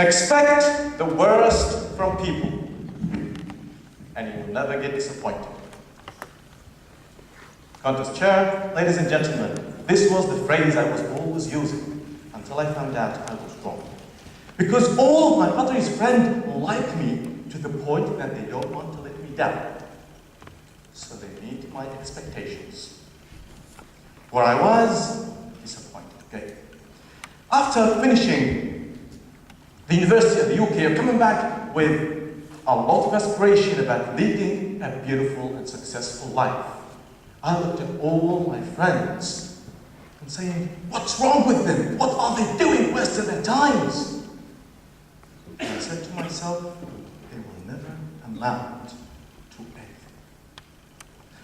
Expect the worst from people, and you will never get disappointed. Contest chair, ladies and gentlemen, this was the phrase I was always using until I found out I was wrong. Because all of my other friends like me to the point that they don't want to let me down. So they meet my expectations. Where I was disappointed. Okay. After finishing the University of the UK, I'm coming back with a lot of aspiration about leading a beautiful and successful life. I looked at all my friends and saying, what's wrong with them? What are they doing wasting their times? And I said to myself, they will never amount to anything.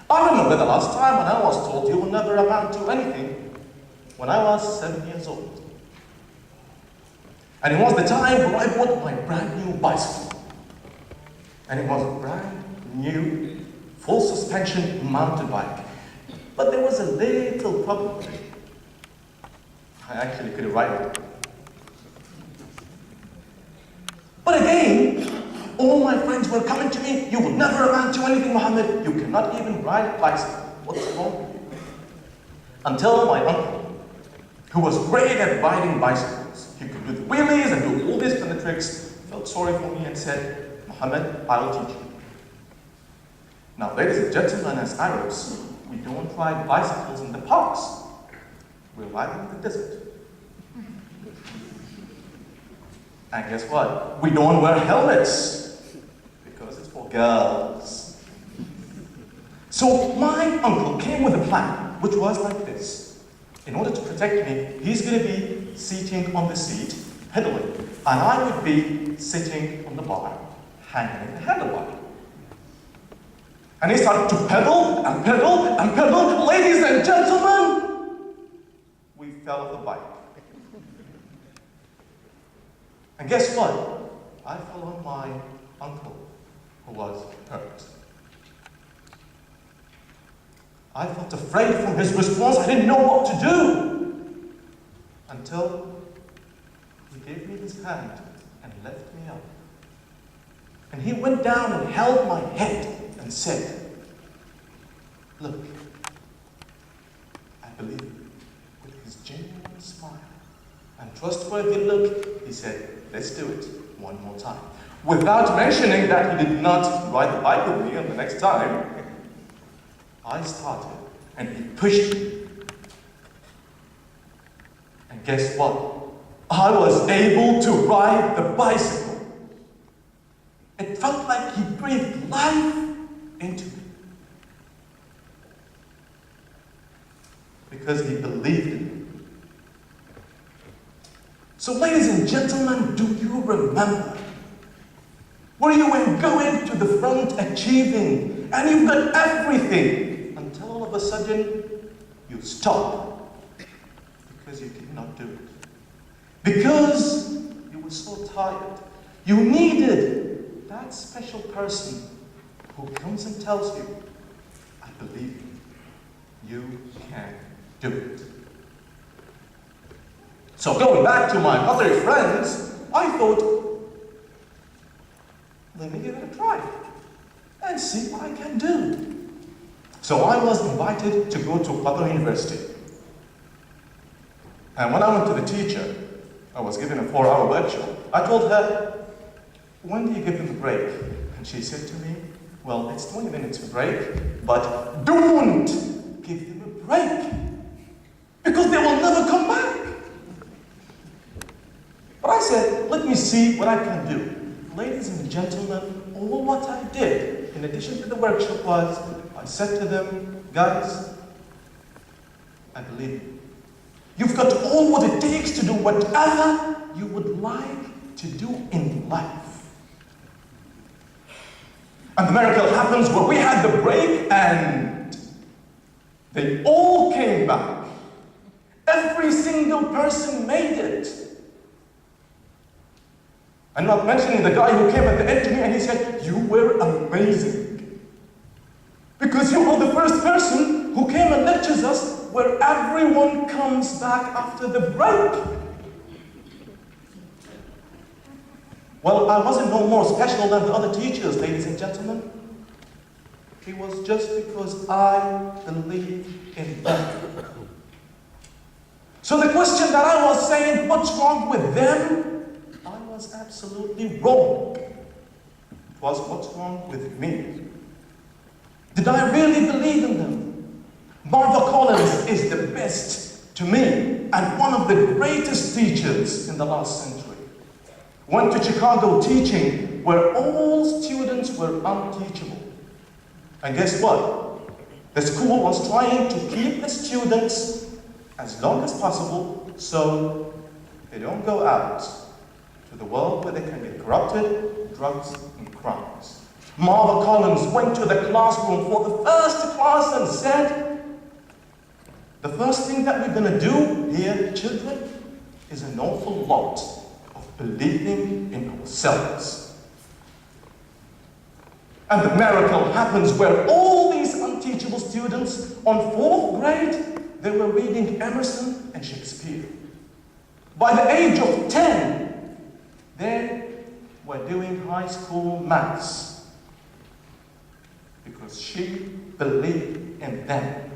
I remember the last time when I was told you will never amount to anything when I was 7 years old. And it was the time where I bought my brand new bicycle. And it was a brand new, full suspension mountain bike. But there was a little problem with it. I actually couldn't ride it. But again, all my friends were coming to me, you will never amount to anything, Muhammad. You cannot even ride a bicycle. What's wrong with you? Until my uncle, who was great at riding bicycles, he could do the wheelies and do all these kind of tricks, felt sorry for me and said, Muhammad, I will teach you. Now, ladies and gentlemen, as Arabs, we don't ride bicycles in the parks. We ride them in the desert. And guess what? We don't wear helmets because it's for girls. So my uncle came with a plan, which was like this. In order to protect me, he's going to be sitting on the seat, pedaling, and I would be sitting on the bar, hanging in the handlebar. And he started to pedal and pedal and pedal. Ladies and gentlemen, we fell off the bike. And guess what? I fell on my uncle, who was hurt. I felt afraid from his response. I didn't know what to do. Until he gave me his hand and left me up. And he went down and held my head and said, look, I believe you. With his genuine smile and trustworthy look, he said, let's do it one more time. Without mentioning that he did not ride the bike with me, and the next time, I started and he pushed me. And guess what? I was able to ride the bicycle. It felt like he breathed life into me. Because he believed in me. So ladies and gentlemen, do you remember where you were going to the front achieving and you've got everything until all of a sudden you stop because you did not do it. Because you were so tired. You needed that special person who comes and tells you, I believe you can do it. So going back to my other friends, I thought, let me give it a try and see what I can do. So I was invited to go to other university. And when I went to the teacher, I was given a 4-hour workshop. I told her, when do you give them a break? And she said to me, well, it's 20 minutes for break, but don't give them a break because they will never come back. But I said, let me see what I can do. Ladies and gentlemen, all what I did, in addition to the workshop, was I said to them, guys, I believe you. You've got all what it takes to do whatever you would like to do in life. And the miracle happens where we had the break and they all came back. Every single person made it. I'm not mentioning the guy who came at the end to me and he said, you were amazing. Because you were the first person who came and lectures us where everyone comes back after the break. Well, I wasn't no more special than the other teachers, ladies and gentlemen. It was just because I believed in them. So the question that I was saying, what's wrong with them? I was absolutely wrong. It was what's wrong with me. Did I really believe in them? Martha Collins is the best to me and one of the greatest teachers in the last century. Went to Chicago teaching where all students were unteachable. And guess what? The school was trying to keep the students as long as possible so they don't go out to the world where they can get corrupted, drugs, and crimes. Martha Collins went to the classroom for the first class and said, the first thing that we're going to do here, children, is an awful lot of believing in ourselves. And the miracle happens where all these unteachable students on 4th grade, they were reading Emerson and Shakespeare. By the age of 10, they were doing high school maths because she believed in them.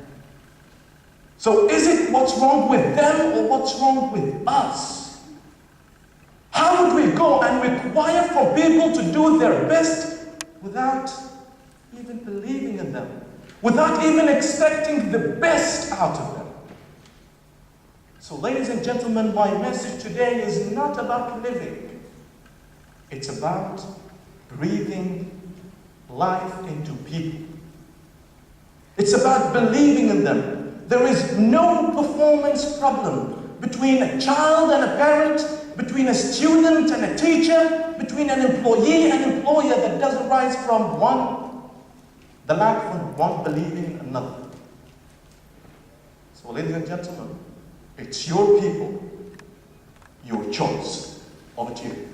So is it what's wrong with them or what's wrong with us? How would we go and require for people to do their best without even believing in them, without even expecting the best out of them? So ladies and gentlemen, my message today is not about living. It's about breathing life into people. It's about believing in them. There is no performance problem between a child and a parent, between a student and a teacher, between an employee and employer that doesn't rise from the lack of one believing in another. So ladies and gentlemen, it's your people, your choice. Over to you.